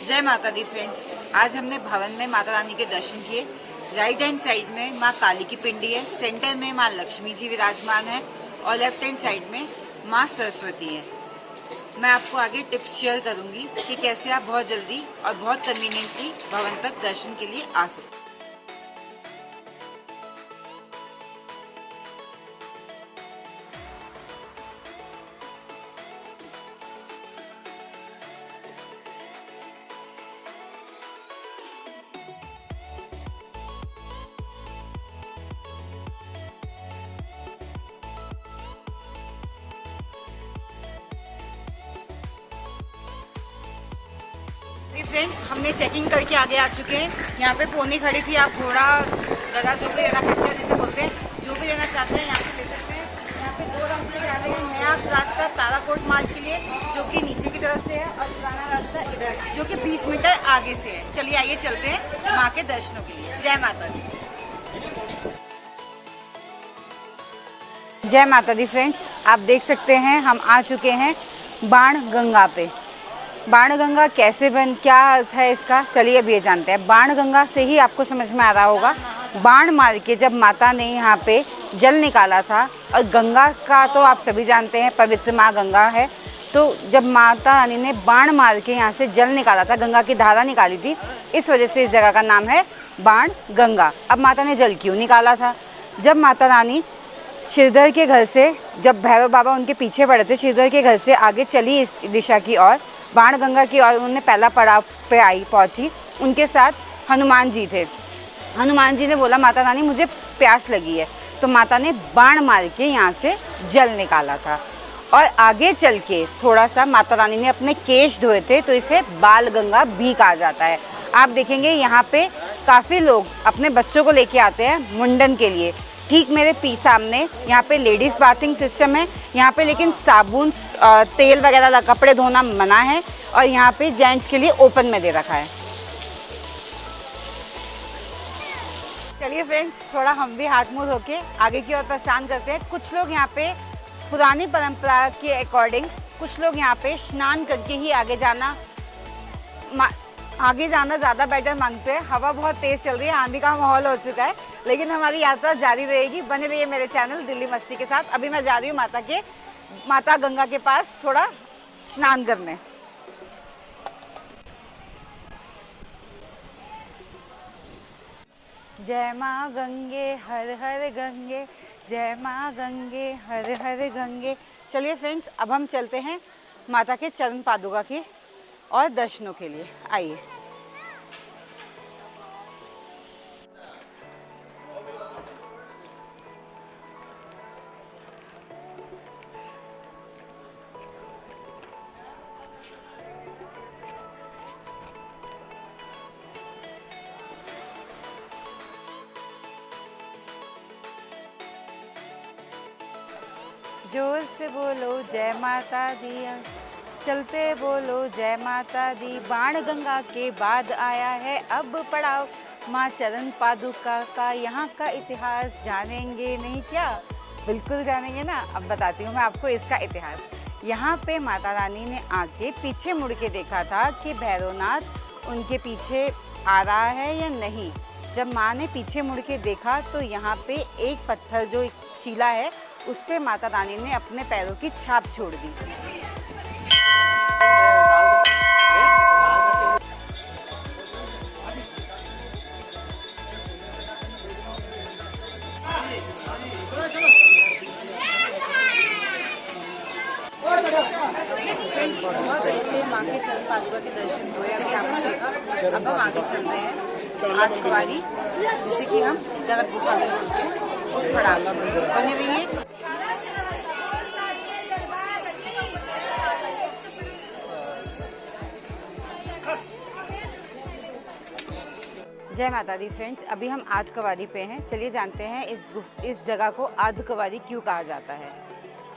जय माता दी फ्रेंड्स। आज हमने भवन में माता रानी के दर्शन किए। राइट हैंड साइड में माँ काली की पिंडी है, सेंटर में माँ लक्ष्मी जी विराजमान है और लेफ्ट हैंड साइड में माँ सरस्वती है। मैं आपको आगे टिप्स शेयर करूंगी कि कैसे आप बहुत जल्दी और बहुत कन्वीनियंटली भवन तक दर्शन के लिए आ सकते हैं। फ्रेंड्स, हमने चेकिंग करके आगे आ चुके हैं। यहाँ पे पोनी खड़ी थी। आप घोड़ा गधा जो भी लेना खच्चर जिसे बोलते हैं, जो भी लेना चाहते हैं यहाँ से ले सकते हैं। यहाँ पे दो रास्ते जा रहे हैं। नया रास्ता ताराकोट मार्ग के लिए जो कि नीचे की तरफ से है और पुराना रास्ता इधर जो कि 20 मीटर आगे से है। चलिए आइए चलते हैं माँ के दर्शनों के लिए। जय माता दी। जय माता दी फ्रेंड्स, आप देख सकते हैं हम आ चुके हैं बाण गंगा पे। बाण गंगा कैसे क्या अर्थ है इसका, चलिए अब ये जानते हैं। बाण गंगा से ही आपको समझ में आ रहा होगा, बाण मार के जब माता ने यहाँ पे जल निकाला था। और गंगा का तो आप सभी जानते हैं पवित्र माँ गंगा है। तो जब माता रानी ने बाण मार के यहाँ से जल निकाला था, गंगा की धारा निकाली थी, इस वजह से इस जगह का नाम है बाण गंगा। अब माता ने जल क्यों निकाला था? जब माता रानी श्रीधर के घर से, जब भैरव बाबा उनके पीछे पड़े थे, श्रीधर के घर से आगे चली इस दिशा की ओर, बाण गंगा की ओर उन्होंने पहला पड़ाव पे पहुंची। उनके साथ हनुमान जी थे। हनुमान जी ने बोला माता रानी मुझे प्यास लगी है, तो माता ने बाण मार के यहाँ से जल निकाला था। और आगे चल के थोड़ा सा माता रानी ने अपने केश धोए थे, तो इसे बाल गंगा भी कहा जाता है। आप देखेंगे यहाँ पे काफ़ी लोग अपने बच्चों को लेके आते हैं मुंडन के लिए। ठीक मेरे सामने यहाँ पे लेडीज़ बाथिंग सिस्टम है यहाँ पे, लेकिन साबुन तेल वगैरह कपड़े धोना मना है। और यहाँ पे जेंट्स के लिए ओपन में दे रखा है। चलिए फ्रेंड्स, थोड़ा हम भी हाथ मुँह धो के आगे की ओर प्रस्थान करते हैं। कुछ लोग यहाँ पे पुरानी परंपरा के अकॉर्डिंग, कुछ लोग यहाँ पे स्नान करके ही आगे जाना ज़्यादा बेटर मानते हैं। हवा बहुत तेज़ चल रही है, आंधी का माहौल हो चुका है, लेकिन हमारी यात्रा जारी रहेगी। बने रहिए मेरे चैनल दिल्ली मस्ती के साथ। अभी मैं जा रही हूँ माता गंगा के पास थोड़ा स्नान करने। जय माँ गंगे हर हर गंगे, जय माँ गंगे हर हर गंगे। चलिए फ्रेंड्स, अब हम चलते हैं माता के चरण पादुका की और दर्शनों के लिए। आइए। जोर से बोलो जय माता दी, चलते बोलो जय माता दी। बाण गंगा के बाद आया है अब पड़ाव माँ चरण पादुका का। यहाँ का इतिहास जानेंगे नहीं क्या? बिल्कुल जानेंगे ना। अब बताती हूँ मैं आपको इसका इतिहास। यहाँ पे माता रानी ने आके पीछे मुड़ के देखा था कि भैरवनाथ उनके पीछे आ रहा है या नहीं। जब माँ ने पीछे मुड़ के देखा तो यहाँ पे एक पत्थर जो शिला है, उस पे माता रानी ने अपने पैरों की छाप छोड़ दी। बहुत अच्छे माँ के चरण पादुका के दर्शन हुए। अभी आपने देखा। अब हम आगे चलते हैं आदिकवारी, जिसे कि हम जगत गुफा में बोलते हैं, उस पड़ाव में। बने रहिए। जय माता दी फ्रेंड्स, अभी हम आदिकवारी पे हैं। चलिए जानते हैं इस जगह को आदिकवारी क्यों कहा जाता है।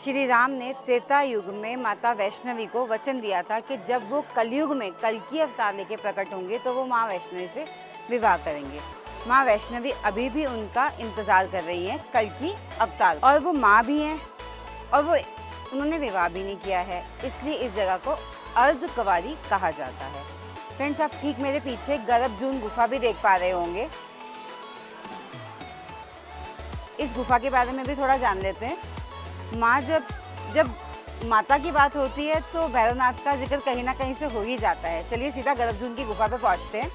श्री राम ने त्रेता युग में माता वैष्णवी को वचन दिया था कि जब वो कलयुग में कल्कि अवतार लेके प्रकट होंगे तो वो माँ वैष्णवी से विवाह करेंगे। माँ वैष्णवी अभी भी उनका इंतज़ार कर रही है कल्कि अवतार, और वो माँ भी हैं और वो उन्होंने विवाह भी नहीं किया है, इसलिए इस जगह को अर्धकुंवारी कहा जाता है। फ्रेंड्स, आप ठीक मेरे पीछे गर्भजून गुफा भी देख पा रहे होंगे। इस गुफा के बारे में भी थोड़ा जान लेते हैं। माँ जब माता की बात होती है तो भैरवनाथ का जिक्र कहीं ना कहीं से हो ही जाता है। चलिए सीधा गर्भजून की गुफा पे पहुँचते हैं।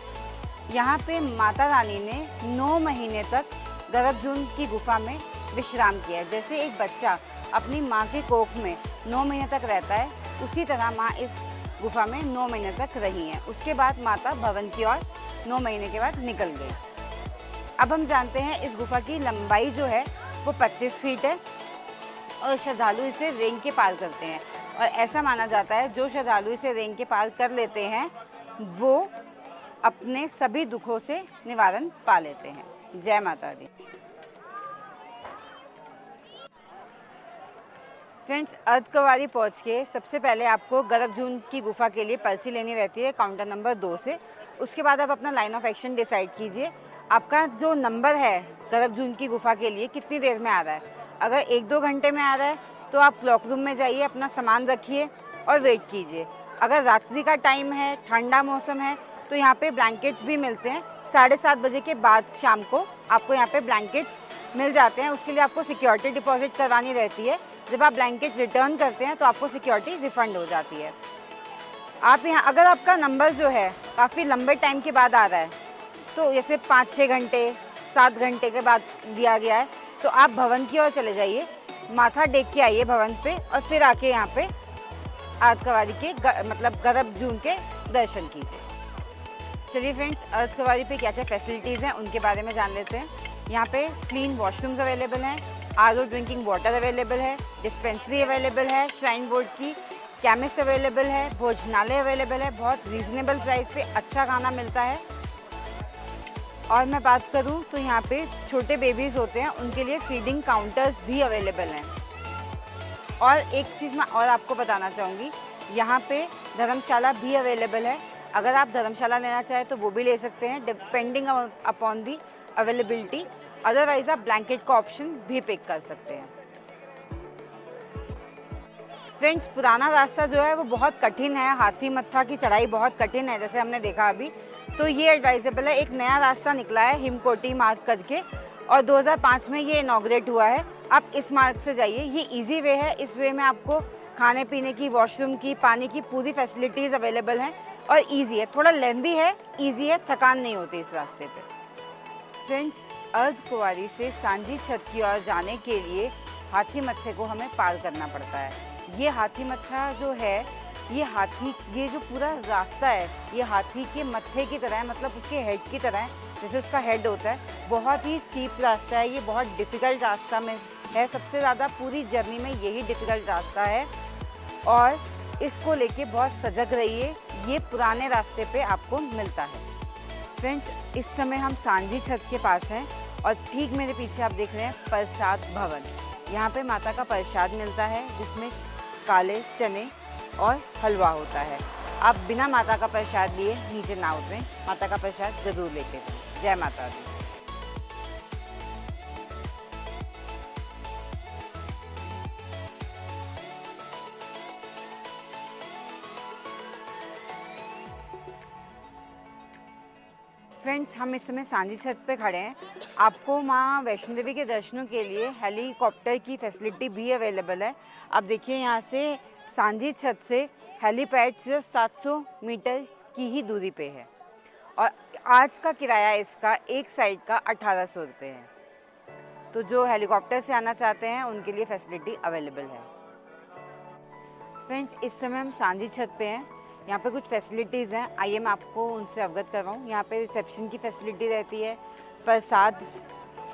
यहाँ पे माता रानी ने 9 महीने तक गर्भजून की गुफा में विश्राम किया। जैसे एक बच्चा अपनी माँ के कोख में 9 महीने तक रहता है, उसी तरह माँ इस गुफा में 9 महीने तक रही हैं। उसके बाद माता भवन की ओर 9 महीने के बाद निकल गई। अब हम जानते हैं इस गुफा की लंबाई जो है वो 25 फीट है और श्रद्धालु इसे रेंग के पार करते हैं। और ऐसा माना जाता है जो श्रद्धालु इसे रेंग के पार कर लेते हैं वो अपने सभी दुखों से निवारण पा लेते हैं। जय माता दी। फ्रेंड्स, अर्धकुंवारी पहुँच के सबसे पहले आपको गर्भजून की गुफा के लिए पर्ची लेनी रहती है काउंटर नंबर 2 से। उसके बाद आप अपना लाइन ऑफ एक्शन डिसाइड कीजिए। आपका जो नंबर है गर्भजून की गुफा के लिए कितनी देर में आ रहा है। अगर 1-2 घंटे में आ रहा है तो आप क्लॉक रूम में जाइए, अपना सामान रखिए और वेट कीजिए। अगर रात्रि का टाइम है, ठंडा मौसम है, तो यहाँ पे ब्लैंकेट्स भी मिलते हैं। 7:30 बजे के बाद शाम को आपको यहाँ पे ब्लैंकेट्स मिल जाते हैं। उसके लिए आपको सिक्योरिटी डिपॉजिट करवानी रहती है। जब आप ब्लैंकेट रिटर्न करते हैं तो आपको सिक्योरिटी रिफंड हो जाती है। आप यहाँ अगर आपका नंबर जो है काफ़ी लंबे टाइम के बाद आ रहा है, तो जैसे 5-6 घंटे 7 घंटे के बाद दिया गया है, तो आप भवन की ओर चले जाइए, माथा टेक के आइए भवन पे और फिर आके यहाँ पे अर्धकुंवारी के मतलब गर्भजून के दर्शन कीजिए। चलिए फ्रेंड्स, अर्धकुंवारी पे क्या क्या फैसिलिटीज़ हैं उनके बारे में जान लेते हैं। यहाँ पे क्लीन वॉशरूम्स अवेलेबल हैं, आरओ ड्रिंकिंग वाटर अवेलेबल है, डिस्पेंसरी अवेलेबल है, श्राइन बोर्ड की केमिस्ट अवेलेबल है, भोजनालय अवेलेबल है, बहुत रीज़नेबल प्राइस पे अच्छा खाना मिलता है। और मैं बात करूं तो यहाँ पे छोटे बेबीज़ होते हैं, उनके लिए फीडिंग काउंटर्स भी अवेलेबल हैं। और एक चीज़ मैं और आपको बताना चाहूँगी, यहाँ पे धर्मशाला भी अवेलेबल है। अगर आप धर्मशाला लेना चाहें तो वो भी ले सकते हैं, depending upon the availability. Otherwise आप ब्लैंकेट का ऑप्शन भी पिक कर सकते हैं। फ्रेंड्स, पुराना रास्ता जो है वो बहुत कठिन है, हाथी मत्था की चढ़ाई बहुत कठिन है जैसे हमने देखा अभी। तो ये एडवाइजेबल है। एक नया रास्ता निकला है हिमकोटी मार्ग करके और 2005 में ये इनॉग्रेट हुआ है। आप इस मार्ग से जाइए, ये इजी वे है। इस वे में आपको खाने पीने की, वॉशरूम की, पानी की पूरी फैसिलिटीज़ अवेलेबल हैं और ईजी है। थोड़ा लेंदी है, ईजी है, थकान नहीं होती इस रास्ते पे। फ्रेंड्स, अर्धकुंवारी से सांझी छत की ओर जाने के लिए हाथी मत्थे को हमें पार करना पड़ता है। ये हाथी मत्था जो है, ये जो पूरा रास्ता है ये हाथी के मत्थे की तरह है, मतलब उसके हेड की तरह है, जैसे उसका हेड होता है। बहुत ही स्टीप रास्ता है, ये बहुत डिफ़िकल्ट रास्ता में है। सबसे ज़्यादा पूरी जर्नी में यही डिफ़िकल्ट रास्ता है और इसको लेके बहुत सजग रहिए। ये पुराने रास्ते पे आपको मिलता है। फ्रेंड्स, इस समय हम सांझी छत के पास हैं और ठीक मेरे पीछे आप देख रहे हैं प्रसाद भवन। यहाँ पे माता का प्रसाद मिलता है जिसमें काले चने और हलवा होता है। आप बिना माता का प्रसाद लिए नीचे ना उतरें, माता का प्रसाद ज़रूर लेके जाएं। जय माता दी। फ्रेंड्स, हम इस समय सांझी छत पे खड़े हैं। आपको माँ वैष्णो देवी के दर्शनों के लिए हेलीकॉप्टर की फैसिलिटी भी अवेलेबल है। आप देखिए, यहाँ से सांझी छत से हेलीपैड सिर्फ 700 मीटर की ही दूरी पे है और आज का किराया इसका एक साइड का 1800 रुपये है। तो जो हेलीकॉप्टर से आना चाहते हैं उनके लिए फैसिलिटी अवेलेबल है। फ्रेंड्स, इस समय हम सांझी छत पे हैं। यहाँ पे कुछ फैसिलिटीज़ हैं, आइए मैं आपको उनसे अवगत करवाऊँ। यहाँ पे रिसेप्शन की फैसिलिटी रहती है, प्रसाद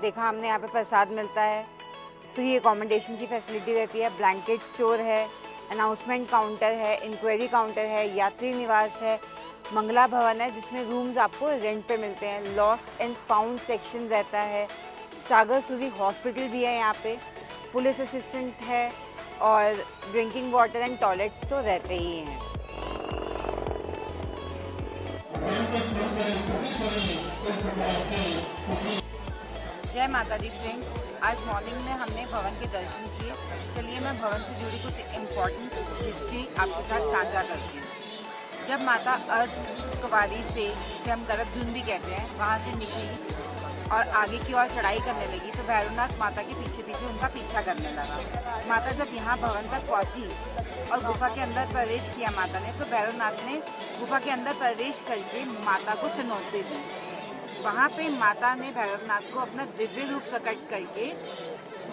देखा हमने, यहाँ पे प्रसाद मिलता है, फ्री एकोमोडेशन की फैसिलिटी रहती है, ब्लैंकेट स्टोर है, अनाउंसमेंट काउंटर है, इंक्वायरी काउंटर है, यात्री निवास है, मंगला भवन है जिसमें रूम्स आपको रेंट पे मिलते हैं, लॉस्ट एंड फाउंड सेक्शन रहता है, सागर सूरी हॉस्पिटल भी है यहाँ पे, पुलिस असिस्टेंट है और ड्रिंकिंग वाटर एंड टॉयलेट्स तो रहते ही हैं। जय माता दी। फ्रेंड्स, आज मॉर्निंग में हमने भवन के दर्शन किए। चलिए मैं भवन से जुड़ी कुछ इम्पोर्टेंट हिस्ट्री आपके साथ साझा करती हूँ। जब माता अर्धकुंवारी से, जिसे हम गर्भजून भी कहते हैं, वहाँ से निकली और आगे की ओर चढ़ाई करने लगी तो भैरवनाथ माता के पीछे पीछे उनका पीछा करने लगा। माता जब यहाँ भवन तक पहुँची और गुफा के अंदर प्रवेश किया माता ने, तो भैरवनाथ ने गुफा के अंदर प्रवेश करके माता को चुनौती दी। वहाँ पे माता ने भैरवनाथ को अपना दिव्य रूप प्रकट करके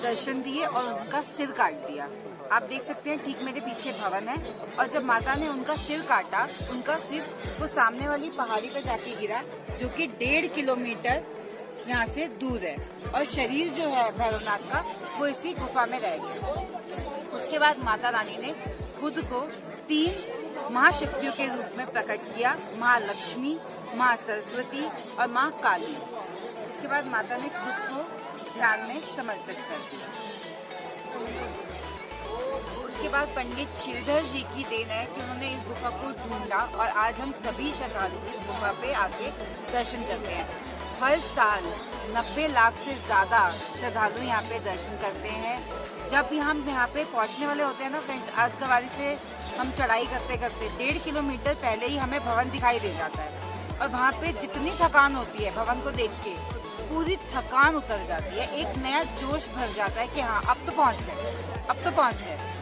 दर्शन दिए और उनका सिर काट दिया। आप देख सकते हैं ठीक मेरे पीछे भवन है, और जब माता ने उनका सिर काटा, उनका सिर वो सामने वाली पहाड़ी पर जाके गिरा, जो कि 1.5 किलोमीटर यहाँ से दूर है, और शरीर जो है भैरवनाथ का वो इसी गुफा में रह गया। उसके बाद माता रानी ने खुद को 3 महाशक्तियों के रूप में प्रकट किया, माँ लक्ष्मी, माँ सरस्वती और माँ काली। इसके बाद माता ने खुद को ध्यान में समर्पित कर दिया। उसके बाद पंडित श्रीधर जी की देन है कि उन्होंने इस गुफा को ढूंढा और आज हम सभी श्रद्धालु इस गुफा पे आके दर्शन करते हैं। हर साल 90 लाख से ज़्यादा श्रद्धालु यहाँ पे दर्शन करते हैं। जब भी हम यहाँ पे पहुँचने वाले होते हैं ना फ्रेंड्स, अर्धकुंवारी से हम चढ़ाई करते करते 1.5 किलोमीटर पहले ही हमें भवन दिखाई दे जाता है, और वहाँ पे जितनी थकान होती है भवन को देख के, पूरी थकान उतर जाती है। एक नया जोश भर जाता है कि हाँ अब तो पहुँच गए, अब तो पहुँच गए।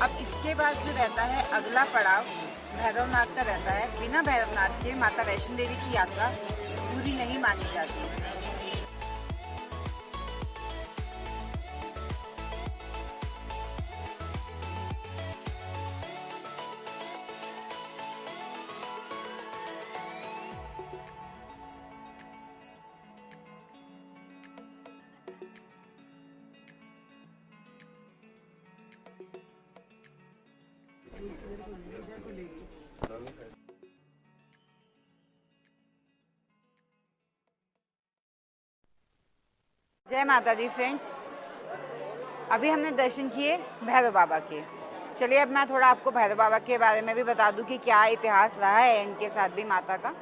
अब इसके बाद जो रहता है अगला पड़ाव भैरवनाथ का रहता है। बिना भैरवनाथ के माता वैष्णो देवी की यात्रा पूरी नहीं मानी जाती। जय माता दी फ्रेंड्स, अभी हमने दर्शन किए भैरव बाबा के। चलिए अब मैं थोड़ा आपको भैरव बाबा के बारे में भी बता दूं कि क्या इतिहास रहा है इनके साथ भी माता का।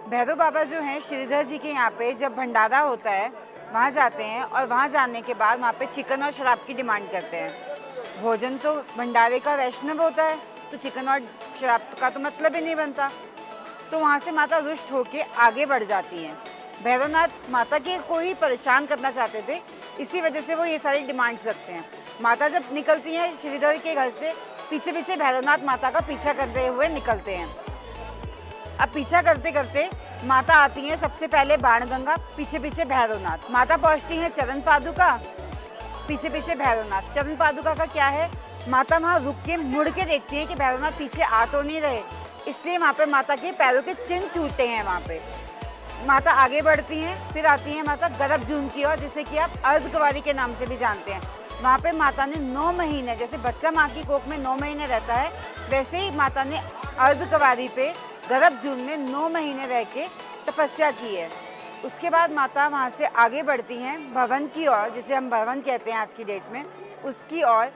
भैरव बाबा जो हैं श्रीधर जी के यहाँ पे जब भंडारा होता है वहाँ जाते हैं, और वहाँ जाने के बाद वहाँ पे चिकन और शराब की डिमांड करते हैं। भोजन तो भंडारे का वैष्णव होता है, तो चिकन और शराब का तो मतलब ही नहीं बनता। तो वहाँ से माता रुष्ट होके आगे बढ़ जाती हैं। भैरवनाथ माता के को ही परेशान करना चाहते थे, इसी वजह से वो ये सारी डिमांड्स रखते हैं। माता जब निकलती हैं श्रीधर के घर से, पीछे पीछे भैरवनाथ माता का पीछा करते हुए निकलते हैं। अब पीछा करते करते माता आती हैं सबसे पहले बाणगंगा, पीछे पीछे भैरवनाथ। माता पहुँचती हैं चरण पादुका, पीछे पीछे भैरवनाथ। चरण पादुका का क्या है, माता वहाँ रुक के मुड़ के देखती हैं कि भैरवनाथ पीछे आ तो नहीं रहे, इसलिए वहाँ पे माता के पैरों के चिन्ह छूटे हैं। वहाँ पे माता आगे बढ़ती हैं, फिर आती हैं माता गर्भजून की ओर, जिसे कि आप अर्धकुंवारी के नाम से भी जानते हैं। वहाँ पे माता ने 9 महीने, जैसे बच्चा माँ की कोख में 9 महीने रहता है, वैसे ही माता ने अर्धकुंवारी पे गर्भजून में 9 महीने रह के तपस्या की है। उसके बाद माता वहाँ से आगे बढ़ती हैं भवन की ओर, जिसे हम भवन कहते हैं आज की डेट में, उसकी ओर।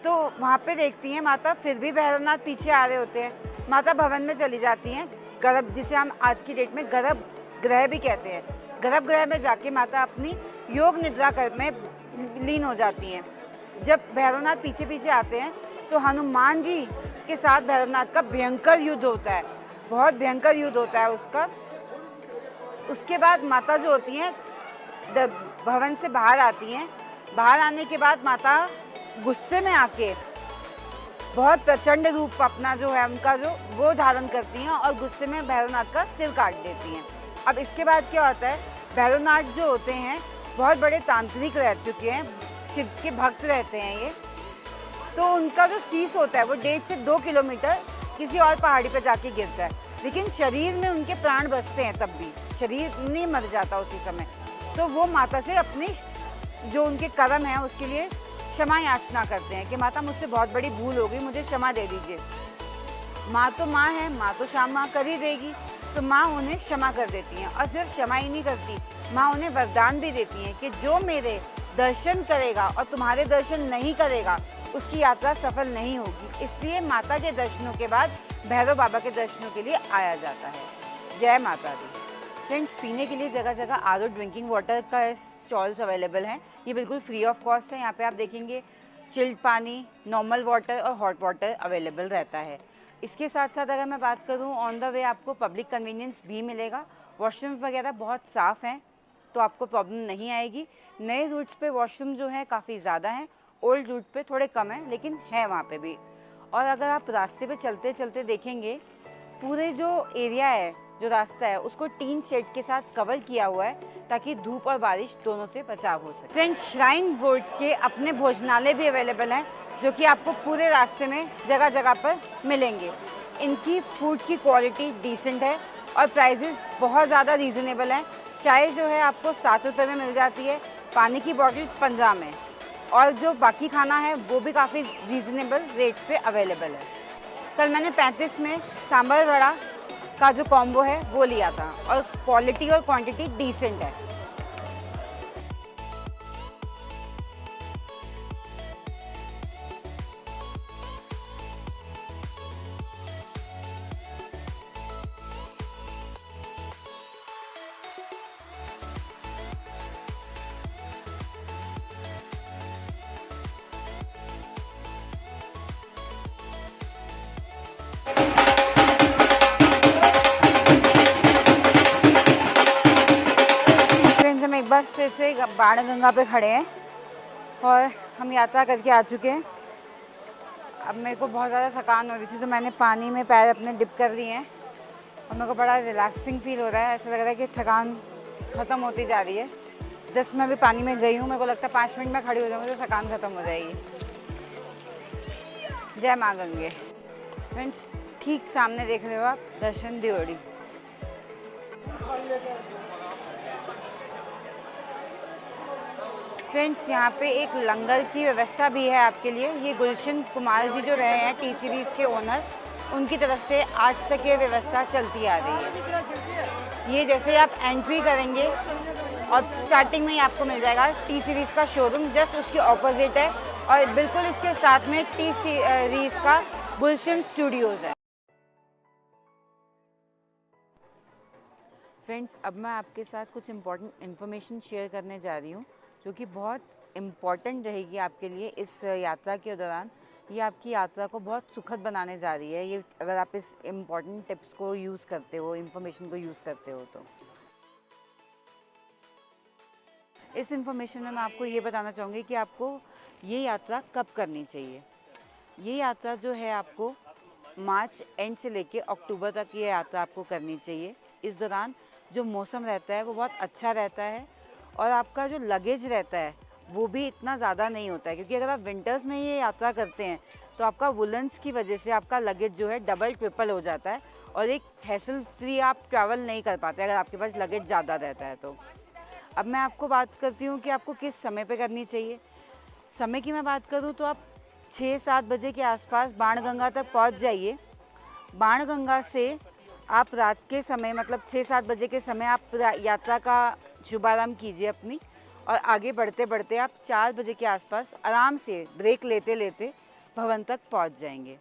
तो वहाँ पे देखती हैं माता, फिर भी भैरवनाथ पीछे आ रहे होते हैं। माता भवन में चली जाती हैं, गर्भ, जिसे हम आज की डेट में गर्भ गृह भी कहते हैं। गर्भगृह में जाके माता अपनी योग निद्रा कर में लीन हो जाती हैं। जब भैरवनाथ पीछे पीछे आते हैं तो हनुमान जी के साथ भैरवनाथ का भयंकर युद्ध होता है, बहुत भयंकर युद्ध होता है उसका। उसके बाद माता जो होती हैं भवन से बाहर आती हैं। बाहर आने के बाद माता गुस्से में आके बहुत प्रचंड रूप अपना जो है उनका जो वो धारण करती हैं, और गुस्से में भैरवनाथ का सिर काट देती हैं। अब इसके बाद क्या होता है, भैरवनाथ जो होते हैं बहुत बड़े तांत्रिक रह चुके हैं, शिव के भक्त रहते हैं ये। तो उनका जो शीश होता है वो 1.5 से 2 किलोमीटर किसी और पहाड़ी पर जाके गिरता है, लेकिन शरीर में उनके प्राण बचते हैं, तब भी शरीर नहीं मर जाता उसी समय। तो वो माता से अपनी जो उनके कर्म है उसके लिए क्षमा याचना करते हैं कि माता मुझसे बहुत बड़ी भूल हो गई, मुझे क्षमा दे दीजिए। माँ तो माँ है, माँ तो क्षमा कर ही देगी। तो माँ उन्हें क्षमा कर देती हैं, और सिर्फ क्षमा ही नहीं करती, माँ उन्हें वरदान भी देती हैं कि जो मेरे दर्शन करेगा और तुम्हारे दर्शन नहीं करेगा उसकी यात्रा सफल नहीं होगी। इसलिए माता के दर्शनों के बाद भैरव बाबा के दर्शनों के लिए आया जाता है। जय माता दी। फ्रेंड्स, पीने के लिए जगह जगह आरओ ड्रिंकिंग वाटर का स्टॉल्स अवेलेबल हैं। ये बिल्कुल फ्री ऑफ कॉस्ट है। यहाँ पे आप देखेंगे चिल्ड पानी, नॉर्मल वाटर और हॉट वाटर अवेलेबल रहता है। इसके साथ साथ अगर मैं बात करूँ, ऑन द वे आपको पब्लिक कन्वीनियंस भी मिलेगा। वॉशरूम वगैरह बहुत साफ़ हैं, तो आपको प्रॉब्लम नहीं आएगी। नए रूट्स पे वॉशरूम जो है काफ़ी ज़्यादा हैं, ओल्ड रूट पे थोड़े कम हैं, लेकिन है वहाँ पे भी। और अगर आप रास्ते पे चलते चलते देखेंगे, पूरे जो एरिया है, जो रास्ता है, उसको टीन शेड के साथ कवर किया हुआ है ताकि धूप और बारिश दोनों से बचाव हो सके। फ्रेंड्स, श्राइन बोर्ड के अपने भोजनालय भी अवेलेबल हैं, जो कि आपको पूरे रास्ते में जगह जगह पर मिलेंगे। इनकी फूड की क्वालिटी डिसेंट है और प्राइजेस बहुत ज़्यादा रीज़नेबल हैं। चाय जो है आपको 7 रुपये में मिल जाती है, पानी की बॉटल 15 में, और जो बाकी खाना है वो भी काफ़ी रीज़नेबल रेट्स पे अवेलेबल है। कल मैंने 35 में सांभर वड़ा का जो कॉम्बो है वो लिया था, और क्वालिटी और क्वांटिटी डिसेंट है। हम एक बार फिर से बाणगंगा पे खड़े हैं और हम यात्रा करके आ चुके हैं। अब मेरे को बहुत ज़्यादा थकान हो रही थी, तो मैंने पानी में पैर अपने डिप कर दिए हैं और मेरे को बड़ा रिलैक्सिंग फील हो रहा है। ऐसा लग रहा है कि थकान ख़त्म होती जा रही है। जस्ट मैं अभी पानी में गई हूँ, मेरे को लगता है 5 मिनट में खड़ी हो जाऊँगी तो थकान ख़त्म हो जाएगी। जय माँ गंगे। फ्रेंड्स, ठीक सामने देख रहे हो आप दर्शन दियोड़ी। फ्रेंड्स, यहाँ पे एक लंगर की व्यवस्था भी है आपके लिए। ये गुलशन कुमार जी जो रहे हैं टी सीरीज़ के ओनर, उनकी तरफ से आज तक ये व्यवस्था चलती आ रही है। ये जैसे आप एंट्री करेंगे और स्टार्टिंग में ही आपको मिल जाएगा टी सीरीज़ का शोरूम, जस्ट उसके ऑपोजिट है, और बिल्कुल इसके साथ में टी सीरीज़ का गुलशन स्टूडियोज़ है। फ्रेंड्स, अब मैं आपके साथ कुछ इम्पॉर्टेंट इन्फॉर्मेशन शेयर करने जा रही हूँ, जो कि बहुत इम्पॉर्टेंट रहेगी आपके लिए इस यात्रा के दौरान। ये आपकी यात्रा को बहुत सुखद बनाने जा रही है, ये अगर आप इस इम्पॉर्टेंट टिप्स को यूज़ करते हो, इन्फॉर्मेशन को यूज़ करते हो तो। इस इन्फॉर्मेशन में मैं आपको ये बताना चाहूँगी कि आपको ये यात्रा कब करनी चाहिए। ये यात्रा जो है आपको मार्च एंड से लेके अक्टूबर तक ये यात्रा आपको करनी चाहिए। इस दौरान जो मौसम रहता है वो बहुत अच्छा रहता है, और आपका जो लगेज रहता है वो भी इतना ज़्यादा नहीं होता है, क्योंकि अगर आप विंटर्स में ये यात्रा करते हैं तो आपका वुलन्स की वजह से आपका लगेज जो है डबल ट्रिपल हो जाता है, और एक हैसल फ्री आप ट्रैवल नहीं कर पाते अगर आपके पास लगेज ज़्यादा रहता है तो। अब मैं आपको बात करती हूँ कि आपको किस समय पे करनी चाहिए। समय की मैं बात करूँ तो आप 6-7 बजे के आसपास बाणगंगा तक पहुँच जाइए। बाणगंगा से आप रात के समय, मतलब 6-7 बजे के समय आप यात्रा का शुभारंभ कीजिए अपनी, और आगे बढ़ते बढ़ते आप 4 बजे के आसपास आराम से ब्रेक लेते लेते भवन तक पहुंच जाएंगे।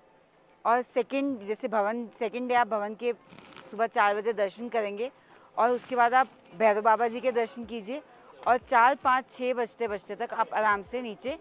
और सेकंड डे आप भवन के सुबह 4 बजे दर्शन करेंगे, और उसके बाद आप भैरव बाबा जी के दर्शन कीजिए, और 4-5-6 बजते बजते तक आप आराम से नीचे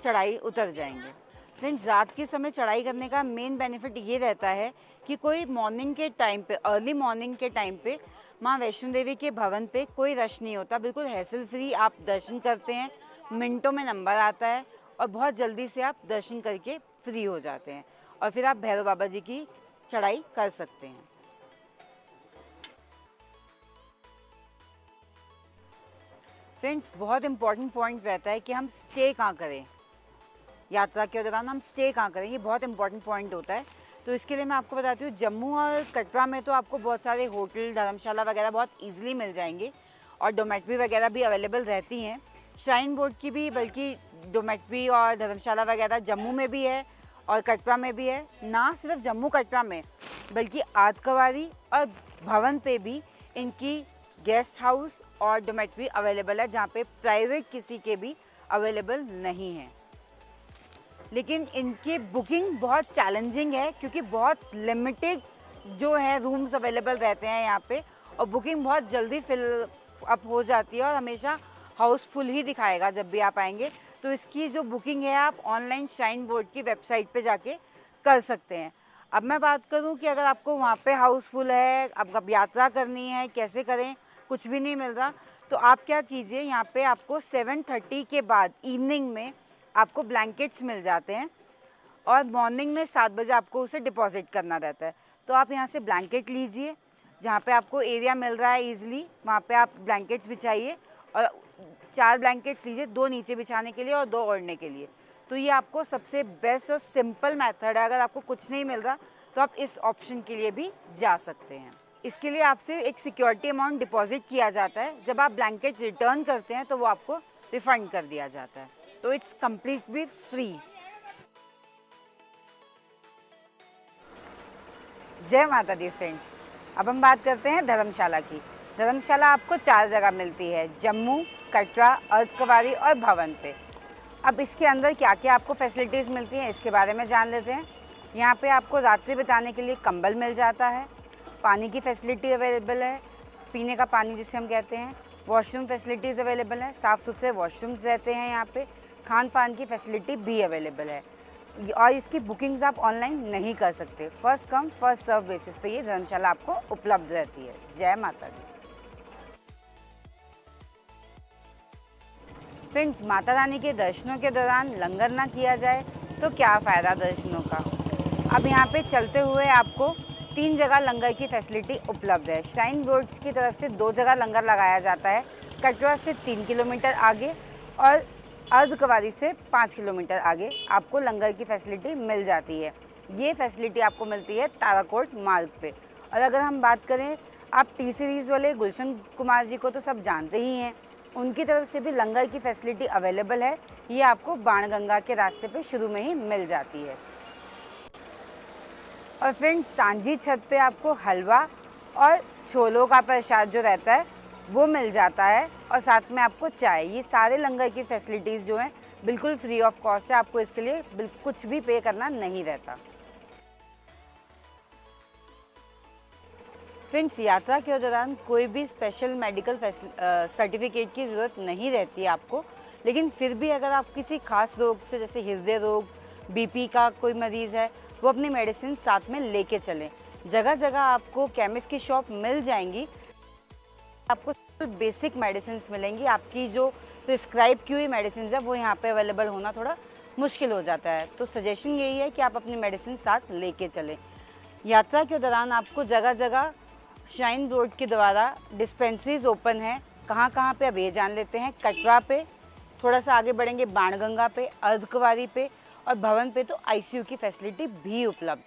चढ़ाई उतर जाएंगे। फ्रेंड्स, रात के समय चढ़ाई करने का मेन बेनिफिट ये रहता है कि कोई मॉर्निंग के टाइम पे, अर्ली मॉर्निंग के टाइम पे माँ वैष्णो देवी के भवन पे कोई रश नहीं होता, बिल्कुल हैसल फ्री आप दर्शन करते हैं, मिनटों में नंबर आता है, और बहुत जल्दी से आप दर्शन करके फ्री हो जाते हैं, और फिर आप भैरव बाबा जी की चढ़ाई कर सकते हैं। फ्रेंड्स, बहुत इम्पॉर्टेंट पॉइंट रहता है कि हम स्टे कहाँ करें। यात्रा के दौरान हम स्टे कहाँ करें, ये बहुत इंपॉर्टेंट पॉइंट होता है। तो इसके लिए मैं आपको बताती हूँ, जम्मू और कटरा में तो आपको बहुत सारे होटल, धर्मशाला वगैरह बहुत इजीली मिल जाएंगे, और डोमेट्री वगैरह भी अवेलेबल रहती हैं। श्राइन बोर्ड की भी बल्कि डोमेट्री और धर्मशाला वगैरह जम्मू में भी है और कटरा में भी है। ना सिर्फ जम्मू कटरा में, बल्कि आदकवारी और भवन पे भी इनकी गेस्ट हाउस और डोमेट्री अवेलेबल है, जहाँ पे प्राइवेट किसी के भी अवेलेबल नहीं है। लेकिन इनकी बुकिंग बहुत चैलेंजिंग है, क्योंकि बहुत लिमिटेड जो है रूम्स अवेलेबल रहते हैं यहाँ पे, और बुकिंग बहुत जल्दी फिल अप हो जाती है, और हमेशा हाउसफुल ही दिखाएगा जब भी आप आएंगे। तो इसकी जो बुकिंग है आप ऑनलाइन श्राइन बोर्ड की वेबसाइट पे जाके कर सकते हैं। अब मैं बात करूं कि अगर आपको वहाँ पे हाउसफुल है, अब यात्रा करनी है, कैसे करें, कुछ भी नहीं मिल रहा, तो आप क्या कीजिए, यहाँ पे आपको 7:30 के बाद इवनिंग में आपको ब्लैंकेट्स मिल जाते हैं और मॉर्निंग में 7 बजे आपको उसे डिपॉजिट करना रहता है। तो आप यहाँ से ब्लैंकेट लीजिए, जहाँ पे आपको एरिया मिल रहा है ईजिली, वहाँ पे आप ब्लैंकेट्स बिछाइए और 4 ब्लैंकेट्स लीजिए, 2 नीचे बिछाने के लिए और 2 ओढ़ने के लिए। तो ये आपको सबसे बेस्ट और सिंपल मेथड है। अगर आपको कुछ नहीं मिल रहा तो आप इस ऑप्शन के लिए भी जा सकते हैं। इसके लिए आपसे एक सिक्योरिटी अमाउंट डिपॉजिट किया जाता है। जब आप ब्लैंकेट रिटर्न करते हैं तो वो आपको रिफंड कर दिया जाता है। तो इट्स कम्प्लीटली फ्री। जय माता दी फ्रेंड्स। अब हम बात करते हैं धर्मशाला की। धर्मशाला आपको 4 जगह मिलती है, जम्मू, कटरा, अर्धकुंवारी और भवन पे। अब इसके अंदर क्या क्या आपको फैसिलिटीज़ मिलती हैं इसके बारे में जान लेते हैं। यहाँ पे आपको रात्रि बिताने के लिए कंबल मिल जाता है, पानी की फैसिलिटी अवेलेबल है, पीने का पानी जिसे हम कहते हैं, वॉशरूम फैसिलिटीज़ अवेलेबल है, साफ़ सुथरे वॉशरूम्स रहते हैं यहाँ पे, खान पान की फैसिलिटी भी अवेलेबल है। और इसकी बुकिंग्स आप ऑनलाइन नहीं कर सकते, first come first serve basis पे ये धर्मशाला आपको उपलब्ध रहती है। जय माता दी। फ्रेंड्स, माता रानी के दर्शनों के दौरान लंगर ना किया जाए तो क्या फ़ायदा दर्शनों का। अब यहाँ पे चलते हुए आपको 3 जगह लंगर की फैसिलिटी उपलब्ध है। श्राइन बोर्ड्स की तरफ से 2 जगह लंगर लगाया जाता है, कटरा से 3 किलोमीटर आगे और अर्धकुंवारी से 5 किलोमीटर आगे आपको लंगर की फैसिलिटी मिल जाती है। ये फैसिलिटी आपको मिलती है ताराकोट मार्ग पे। और अगर हम बात करें, आप टी सीरीज़ वाले गुलशन कुमार जी को तो सब जानते ही हैं, उनकी तरफ से भी लंगर की फैसिलिटी अवेलेबल है। ये आपको बाणगंगा के रास्ते पे शुरू में ही मिल जाती है। और फ्रेंड्स, सांझी छत पे आपको हलवा और छोलों का प्रसाद जो रहता है वो मिल जाता है और साथ में आपको चाय। ये सारे लंगर की फैसिलिटीज़ जो हैं बिल्कुल फ्री ऑफ कॉस्ट है, आपको इसके लिए कुछ भी पे करना नहीं रहता। फ्रेंड्स, यात्रा के दौरान कोई भी स्पेशल मेडिकल सर्टिफिकेट की ज़रूरत नहीं रहती है आपको, लेकिन फिर भी अगर आप किसी खास रोग से, जैसे हृदय रोग, बीपी का कोई मरीज़ है, वो अपनी मेडिसिन साथ में लेके चलें। जगह जगह आपको केमिस्ट की शॉप मिल जाएंगी, आपको बेसिक मेडिसिन मिलेंगी। आपकी जो प्रिस्क्राइब की हुई मेडिसिन है वो यहाँ पे अवेलेबल होना थोड़ा मुश्किल हो जाता है। तो सजेशन यही है कि आप अपनी मेडिसिन साथ लेके चलें। यात्रा के दौरान आपको जगह जगह श्राइन बोर्ड के द्वारा डिस्पेंसरीज ओपन है। कहाँ कहाँ पे अब ये जान लेते हैं। कटरा पे, थोड़ा सा आगे बढ़ेंगे बाणगंगा पे, अर्धकुंवारी पे और भवन पे तो आईसीयू की फैसिलिटी भी उपलब्ध।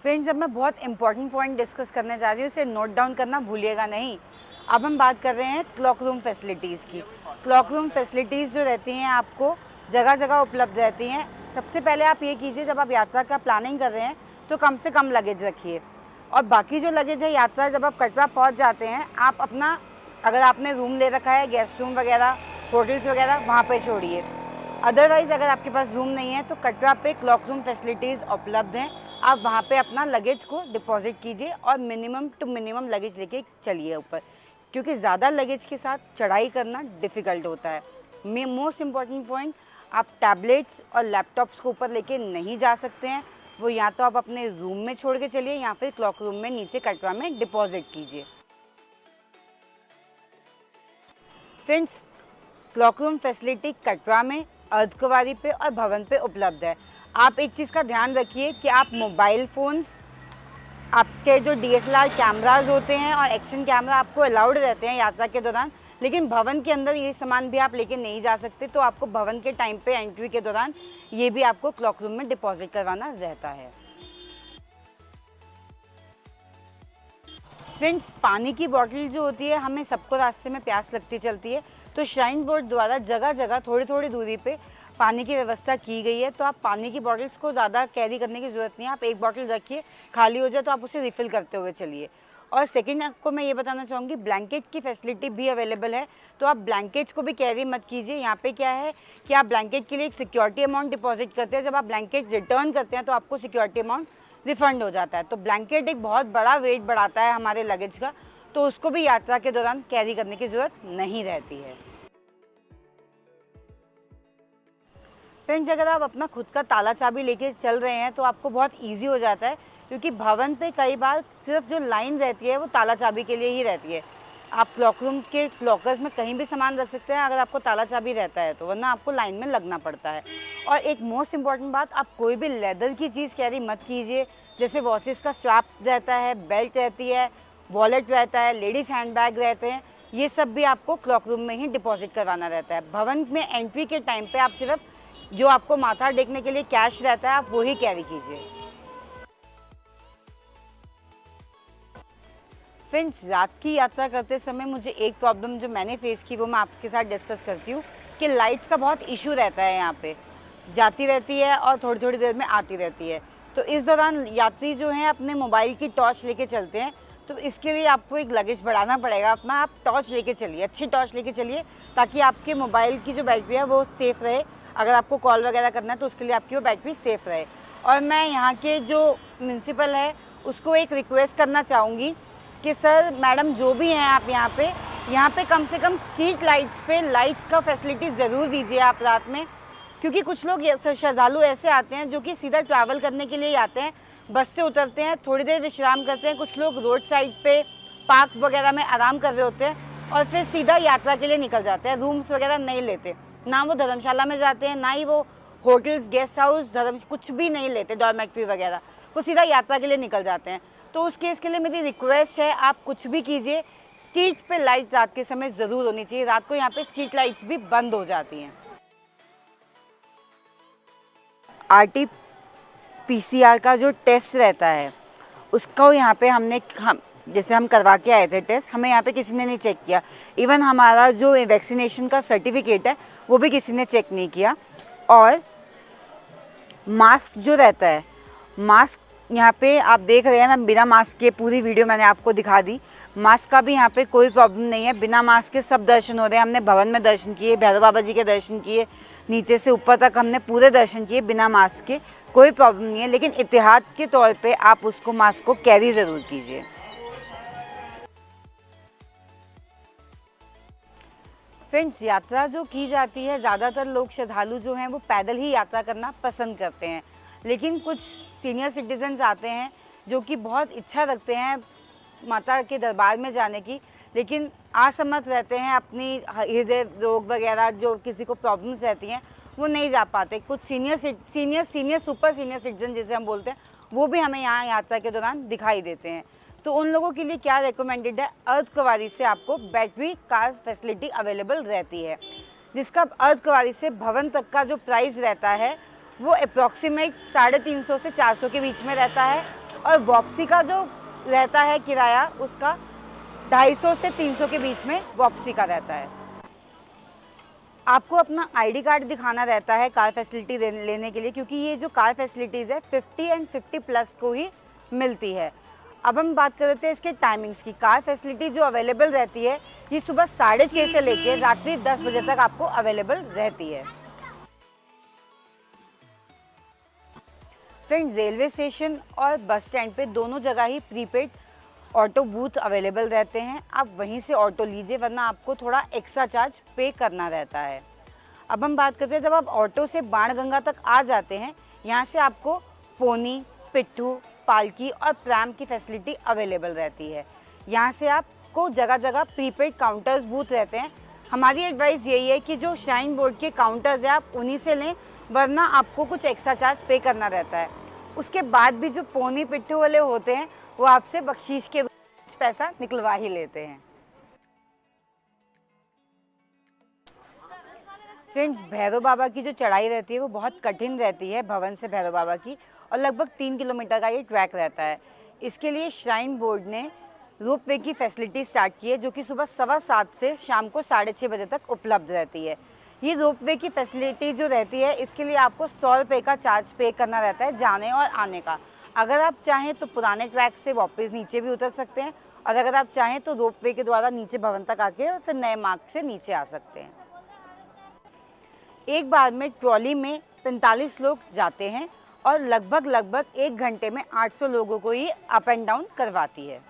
फ्रेंड्स, अब मैं बहुत इंपॉर्टेंट पॉइंट डिस्कस करने जा रही हूँ, इसे नोट डाउन करना भूलिएगा नहीं। अब हम बात कर रहे हैं क्लॉक रूम फैसिलिटीज़ की। क्लॉक रूम फैसिलिटीज़ जो रहती हैं आपको जगह जगह उपलब्ध रहती हैं। सबसे पहले आप ये कीजिए, जब आप यात्रा का प्लानिंग कर रहे हैं तो कम से कम लगेज रखिए और बाकी जो लगेज है यात्रा जब आप कटरा पहुँच जाते हैं, आप अपना, अगर आपने रूम ले रखा है, गेस्ट रूम वगैरह, होटल्स वगैरह, वहाँ पे छोड़िए। अदरवाइज़ अगर आपके पास रूम नहीं है तो कटरा पे क्लॉक रूम फैसिलिटीज़ उपलब्ध हैं। आप वहाँ पे अपना लगेज को डिपॉजिट कीजिए और मिनिमम टू मिनिमम लगेज लेके चलिए ऊपर, क्योंकि ज़्यादा लगेज के साथ चढ़ाई करना डिफ़िकल्ट होता है। मोस्ट इम्पॉर्टेंट पॉइंट, आप टैबलेट्स और लैपटॉप्स को ऊपर लेके नहीं जा सकते हैं। वो या तो आप अपने रूम में छोड़ के चलिए या फिर क्लॉक रूम में नीचे कटरा में डिपॉजिट कीजिए। Friends, clock room facility Katra में, अर्धकुंवारी पे और भवन पे उपलब्ध है। आप एक चीज़ का ध्यान रखिए कि आप मोबाइल फ़ोन्स, आपके जो DSLR कैमराज होते हैं और एक्शन कैमरा आपको अलाउड रहते हैं यात्रा के दौरान, लेकिन भवन के अंदर ये सामान भी आप लेके नहीं जा सकते। तो आपको भवन के टाइम पे एंट्री के दौरान ये भी आपको क्लॉक रूम में डिपॉजिट करवाना रहता है। फ्रेंड्स, पानी की बॉटल जो होती है, हमें सबको रास्ते में प्यास लगती चलती है, तो श्राइन बोर्ड द्वारा जगह जगह थोड़ी थोड़ी दूरी पे पानी की व्यवस्था की गई है। तो आप पानी की बॉटल्स को ज़्यादा कैरी करने की ज़रूरत नहीं है। आप एक बॉटल रखिए, खाली हो जाए तो आप उसे रिफ़िल करते हुए चलिए। और सेकंड आपको मैं ये बताना चाहूँगी, ब्लैंकेट की फैसिलिटी भी अवेलेबल है। तो आप ब्लैंकेट्स को भी कैरी मत कीजिए। यहाँ पे क्या है कि आप ब्लैंकेट के लिए एक सिक्योरिटी अमाउंट डिपॉजिट करते हैं, जब आप ब्लैंकेट रिटर्न करते हैं तो आपको सिक्योरिटी अमाउंट रिफ़ंड हो जाता है। तो ब्लैंकेट एक बहुत बड़ा वेट बढ़ाता है हमारे लगेज का, तो उसको भी यात्रा के दौरान कैरी करने की ज़रूरत नहीं रहती है। फ्रेंड्स, अगर आप अपना खुद का ताला चाबी लेके चल रहे हैं तो आपको बहुत ईजी हो जाता है, क्योंकि भवन पे कई बार सिर्फ जो लाइन रहती है वो ताला चाबी के लिए ही रहती है। आप क्लॉक रूम के लॉकर्स में कहीं भी सामान रख सकते हैं अगर आपको ताला चाबी रहता है तो, वरना आपको लाइन में लगना पड़ता है। और एक मोस्ट इम्पॉर्टेंट बात, आप कोई भी लेदर की चीज़ कैरी मत कीजिए, जैसे वॉचेस का स्ट्रैप रहता है, बेल्ट रहती है, वॉलेट रहता है, लेडीज़ हैंड बैग रहते हैं, ये सब भी आपको क्लॉक रूम में ही डिपॉजिट करवाना रहता है। भवन में एंट्री के टाइम पे आप सिर्फ जो आपको माथा टेकने के लिए कैश रहता है आप वही कैरी कीजिए। फ्रेंड्स, रात की यात्रा करते समय मुझे एक प्रॉब्लम जो मैंने फेस की वो मैं आपके साथ डिस्कस करती हूँ कि लाइट्स का बहुत इशू रहता है, यहाँ पे जाती रहती है और थोड़ी थोड़ी देर में आती रहती है। तो इस दौरान यात्री जो हैं अपने मोबाइल की टॉर्च लेके चलते हैं, तो इसके लिए आपको एक लगेज बढ़ाना पड़ेगा अपना। आप टॉर्च लेके चलिए, अच्छी टॉर्च लेके चलिए, ताकि आपके मोबाइल की जो बैटरी है वो सेफ़ रहे। अगर आपको कॉल वगैरह करना है तो उसके लिए आपकी वो बैटरी सेफ़ रहे। और मैं यहाँ के जो म्यूनसिपल है उसको एक रिक्वेस्ट करना चाहूँगी कि सर मैडम जो भी हैं आप यहाँ पे कम से कम स्ट्रीट लाइट्स पे लाइट्स का फैसिलिटी ज़रूर दीजिए आप रात में, क्योंकि कुछ लोग श्रद्धालु ऐसे आते हैं जो कि सीधा ट्रैवल करने के लिए आते हैं, बस से उतरते हैं, थोड़ी देर विश्राम करते हैं, कुछ लोग रोड साइड पे पार्क वगैरह में आराम कर रहे होते हैं और फिर सीधा यात्रा के लिए निकल जाते हैं। रूम्स वगैरह नहीं लेते, ना वो धर्मशाला में जाते हैं, ना ही वो होटल्स, गेस्ट हाउस, कुछ भी नहीं लेते, डॉर्मेट्री वगैरह, वो सीधा यात्रा के लिए निकल जाते हैं। तो उस केस के लिए मेरी रिक्वेस्ट है, आप कुछ भी कीजिए, स्ट्रीट पे लाइट रात के समय ज़रूर होनी चाहिए। रात को यहाँ पे स्ट्रीट लाइट्स भी बंद हो जाती हैं। RT-PCR का जो टेस्ट रहता है उसको यहाँ पे जैसे हम करवा के आए थे टेस्ट, हमें यहाँ पे किसी ने नहीं चेक किया। इवन हमारा जो वैक्सीनेशन का सर्टिफिकेट है वो भी किसी ने चेक नहीं किया। और मास्क जो रहता है, मास्क यहाँ पे आप देख रहे हैं, मैं बिना मास्क के पूरी वीडियो मैंने आपको दिखा दी। मास्क का भी यहाँ पे कोई प्रॉब्लम नहीं है, बिना मास्क के सब दर्शन हो रहे हैं। हमने भवन में दर्शन किए, भैरव बाबा जी के दर्शन किए, नीचे से ऊपर तक हमने पूरे दर्शन किए बिना मास्क के, कोई प्रॉब्लम नहीं है। लेकिन एहतियात के तौर पे आप उसको मास्क को कैरी ज़रूर कीजिए। फ्रेंड्स, यात्रा जो की जाती है, ज़्यादातर लोग श्रद्धालु जो हैं वो पैदल ही यात्रा करना पसंद करते हैं, लेकिन कुछ सीनियर सिटीजन्स आते हैं जो कि बहुत इच्छा रखते हैं माता के दरबार में जाने की, लेकिन असमर्थ रहते हैं, अपनी हृदय रोग वगैरह जो किसी को प्रॉब्लम्स रहती हैं वो नहीं जा पाते। कुछ सीनियर सुपर सीनियर सिटीजन जिसे हम बोलते हैं, वो भी हमें यहाँ यात्रा के दौरान दिखाई देते हैं। तो उन लोगों के लिए क्या रिकमेंडेड है, अर्धकुंवारी से आपको बैटरी कार फैसिलिटी अवेलेबल रहती है, जिसका अर्धकुंवारी से भवन तक का जो प्राइस रहता है वो अप्रॉक्सीमेट 350 से 400 के बीच में रहता है। और वापसी का जो रहता है किराया, उसका 250 से 300 के बीच में वापसी का रहता है। आपको अपना ID कार्ड दिखाना रहता है कार फैसिलिटी लेने के लिए, क्योंकि ये जो कार फैसिलिटीज़ है 50 एंड 50+ को ही मिलती है। अब हम बात कर लेते हैं इसके टाइमिंग्स की। कार फैसिलिटी जो अवेलेबल रहती है ये सुबह 6:30 से लेकर रात्रि 10 बजे तक आपको अवेलेबल रहती है। फ्रेंड्स, रेलवे स्टेशन और बस स्टैंड पे दोनों जगह ही प्रीपेड ऑटो बूथ अवेलेबल रहते हैं। आप वहीं से ऑटो लीजिए, वरना आपको थोड़ा एक्स्ट्रा चार्ज पे करना रहता है। अब हम बात करते हैं, जब आप ऑटो से बाणगंगा तक आ जाते हैं, यहाँ से आपको पोनी, पिट्ठू, पालकी और प्रैम की फैसिलिटी अवेलेबल रहती है। यहाँ से आपको जगह जगह प्रीपेड काउंटर्स बूथ रहते हैं। हमारी एडवाइस यही है कि जो श्राइन बोर्ड के काउंटर्स हैं आप उन्हीं से लें, वरना आपको कुछ एक्स्ट्रा चार्ज पे करना रहता है। उसके बाद भी जो पोनी पिट्ठू वाले होते हैं वो आपसे बख्शीश के पैसा निकलवा ही लेते हैं। फ्रेंड्स, भैरव बाबा की जो चढ़ाई रहती है वो बहुत कठिन रहती है भवन से भैरव बाबा की, और लगभग 3 किलोमीटर का ये ट्रैक रहता है। इसके लिए श्राइन बोर्ड ने रोपवे की फैसिलिटी स्टार्ट की है, जो कि सुबह 7:15 से शाम को 6:30 बजे तक उपलब्ध रहती है। ये रोपवे की फैसिलिटी जो रहती है, इसके लिए आपको 100 रुपये का चार्ज पे करना रहता है जाने और आने का। अगर आप चाहें तो पुराने ट्रैक से वापस नीचे भी उतर सकते हैं, और अगर आप चाहें तो रोपवे के द्वारा नीचे भवन तक आके और फिर नए मार्ग से नीचे आ सकते हैं। एक बार में ट्रॉली में 45 लोग जाते हैं और लगभग 1 घंटे में 800 लोगों को ही अप एंड डाउन करवाती है।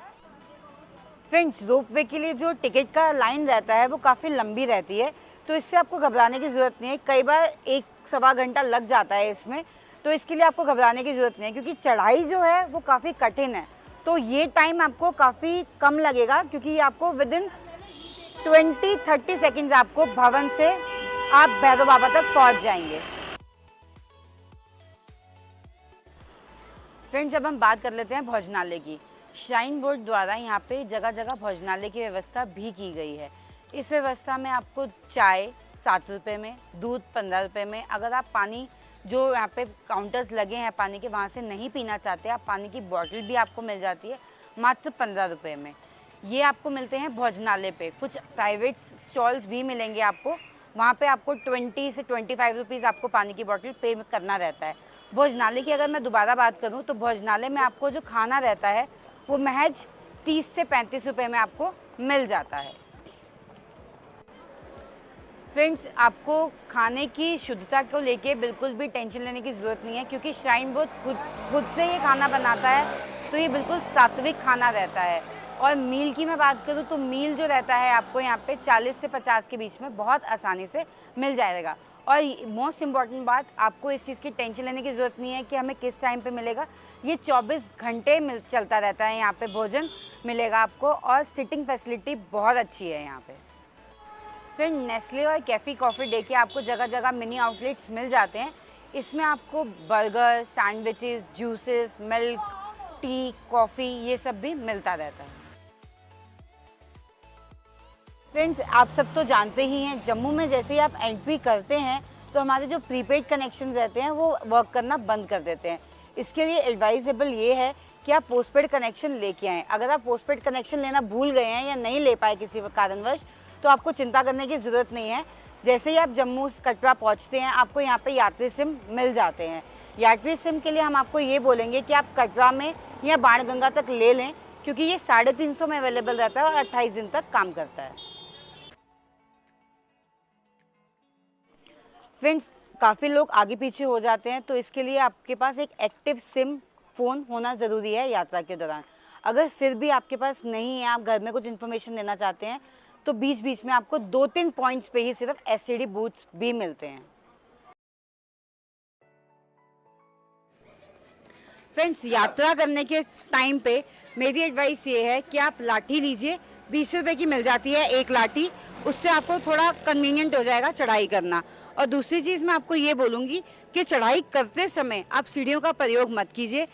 फ्रेंड्स, रोपवे के लिए जो टिकट का लाइन रहता है वो काफ़ी लंबी रहती है, तो इससे आपको घबराने की ज़रूरत नहीं है। कई बार 1-1.25 घंटा लग जाता है इसमें, तो इसके लिए आपको घबराने की ज़रूरत नहीं है, क्योंकि चढ़ाई जो है वो काफ़ी कठिन है। तो ये टाइम आपको काफ़ी कम लगेगा, क्योंकि आपको विदिन 20-30 सेकेंड्स आपको भवन से आप भैरव बाबा तक पहुँच जाएंगे। फ्रेंड्स, अब हम बात कर लेते हैं भोजनालय की। श्राइन बोर्ड द्वारा यहाँ पे जगह जगह भोजनालय की व्यवस्था भी की गई है। इस व्यवस्था में आपको चाय 7 रुपये में, दूध 15 रुपये में। अगर आप पानी, जो यहाँ पे काउंटर्स लगे हैं पानी के, वहाँ से नहीं पीना चाहते, आप पानी की बोतल भी आपको मिल जाती है मात्र 15 रुपये में। ये आपको मिलते हैं भोजनालय पे। कुछ प्राइवेट स्टॉल्स भी मिलेंगे आपको, वहाँ पे आपको 20 से 25 रुपीज़ आपको पानी की बोतल पे करना रहता है। भोजनालय की अगर मैं दोबारा बात करूँ तो भोजनालय में आपको जो खाना रहता है वो महज 30 से 35 रुपये में आपको मिल जाता है। फ्रेंड्स, आपको खाने की शुद्धता को लेके बिल्कुल भी टेंशन लेने की ज़रूरत नहीं है, क्योंकि श्राइन बोर्ड खुद से ये खाना बनाता है, तो ये बिल्कुल सात्विक खाना रहता है। और मील की मैं बात करूँ तो मील जो रहता है आपको यहाँ पे 40 से 50 के बीच में बहुत आसानी से मिल जाएगा। और मोस्ट इम्पॉर्टेंट बात, आपको इस चीज़ की टेंशन लेने की ज़रूरत नहीं है कि हमें किस टाइम पे मिलेगा। ये 24 घंटे चलता रहता है, यहाँ पे भोजन मिलेगा आपको, और सिटिंग फैसिलिटी बहुत अच्छी है यहाँ पे। फिर नेस्ले और कैफ़ी कॉफ़ी डे के आपको जगह जगह मिनी आउटलेट्स मिल जाते हैं। इसमें आपको burger, sandwiches, juices, milk, T, coffee, ये सब भी मिलता रहता है। फ्रेंड्स, आप सब तो जानते ही हैं, जम्मू में जैसे ही आप एंट्री करते हैं तो हमारे जो प्रीपेड कनेक्शन रहते हैं वो वर्क करना बंद कर देते हैं। इसके लिए एडवाइजेबल ये है कि आप पोस्टपेड कनेक्शन लेके आएँ। अगर आप पोस्टपेड कनेक्शन लेना भूल गए हैं या नहीं ले पाए किसी कारणवश, तो आपको चिंता करने की ज़रूरत नहीं है। जैसे ही आप जम्मू कटरा पहुँचते हैं, आपको यहाँ पर यात्री सिम मिल जाते हैं। यात्री सिम के लिए हम आपको ये बोलेंगे कि आप कटरा में या बाणगंगा तक ले लें, क्योंकि ये 350 में अवेलेबल रहता है और 28 दिन तक काम करता है। फ्रेंड्स, काफ़ी लोग आगे पीछे हो जाते हैं, तो इसके लिए आपके पास एक एक्टिव सिम फ़ोन होना ज़रूरी है यात्रा के दौरान। अगर फिर भी आपके पास नहीं है, आप घर में कुछ इन्फॉर्मेशन लेना चाहते हैं, तो बीच बीच में आपको 2-3 पॉइंट्स पे ही सिर्फ एसटीडी बूथ्स भी मिलते हैं। फ्रेंड्स, यात्रा करने के टाइम पे मेरी एडवाइस ये है कि आप लाठी लीजिए। 20 रुपये की मिल जाती है एक लाठी, उससे आपको थोड़ा कन्वीनियंट हो जाएगा चढ़ाई करना। और दूसरी चीज़ मैं आपको ये बोलूँगी कि चढ़ाई करते समय आप सीढ़ियों का प्रयोग मत कीजिए।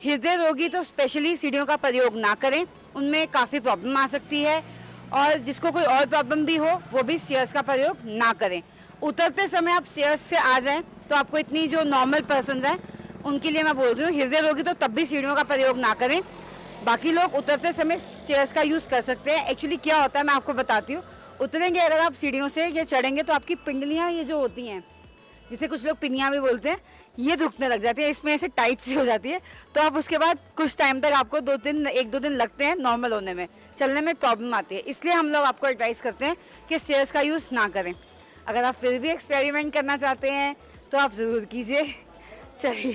हृदय रोगी तो स्पेशली सीढ़ियों का प्रयोग ना करें, उनमें काफ़ी प्रॉब्लम आ सकती है। और जिसको कोई और प्रॉब्लम भी हो वो भी स्टेयर्स का प्रयोग ना करें। उतरते समय आप स्टेयर्स से आ जाएं तो आपको इतनी जो नॉर्मल पर्सन्स हैं उनके लिए मैं बोल रही हूँ, हृदय रोगी तो तब भी सीढ़ियों का प्रयोग ना करें। बाकी लोग उतरते समय स्टेयर्स का यूज़ कर सकते हैं। एक्चुअली क्या होता है मैं आपको बताती हूँ। उतरेंगे अगर आप सीढ़ियों से या चढ़ेंगे तो आपकी पिंडलियाँ ये जो होती हैं, जिसे कुछ लोग पिनियाँ भी बोलते हैं, ये दुखने लग जाती है, इसमें ऐसे टाइट सी हो जाती है। तो आप उसके बाद कुछ टाइम तक आपको 1-2 दिन लगते हैं नॉर्मल होने में, चलने में प्रॉब्लम आती है। इसलिए हम लोग आपको एडवाइस करते हैं कि स्टेयर्स का यूज़ ना करें। अगर आप फिर भी एक्सपेरिमेंट करना चाहते हैं तो आप ज़रूर कीजिए। चलिए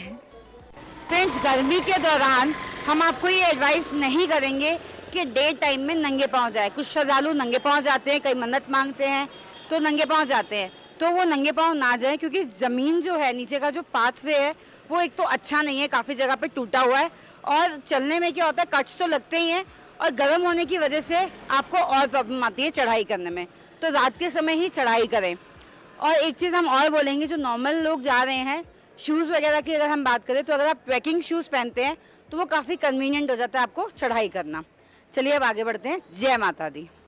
फ्रेंड्स, गर्मी के दौरान हम आपको ये एडवाइस नहीं करेंगे कि डे टाइम में नंगे पाँव जाए। कुछ श्रद्धालु नंगे पाँव जाते हैं, कई मन्नत मांगते हैं तो नंगे पाँव जाते हैं, तो वो नंगे पाँव ना जाए, क्योंकि ज़मीन जो है, नीचे का जो पाथवे है वो एक तो अच्छा नहीं है, काफ़ी जगह पे टूटा हुआ है, और चलने में क्या होता है, कट्स तो लगते ही हैं, और गर्म होने की वजह से आपको और प्रॉब्लम आती है चढ़ाई करने में। तो रात के समय ही चढ़ाई करें। और एक चीज़ हम और बोलेंगे, जो नॉर्मल लोग जा रहे हैं, शूज़ वगैरह की अगर हम बात करें तो अगर आप ट्रैकिंग शूज़ पहनते हैं तो वो काफ़ी कन्वीनियंट हो जाता है आपको चढ़ाई करना। चलिए अब आगे बढ़ते हैं। जय माता दी।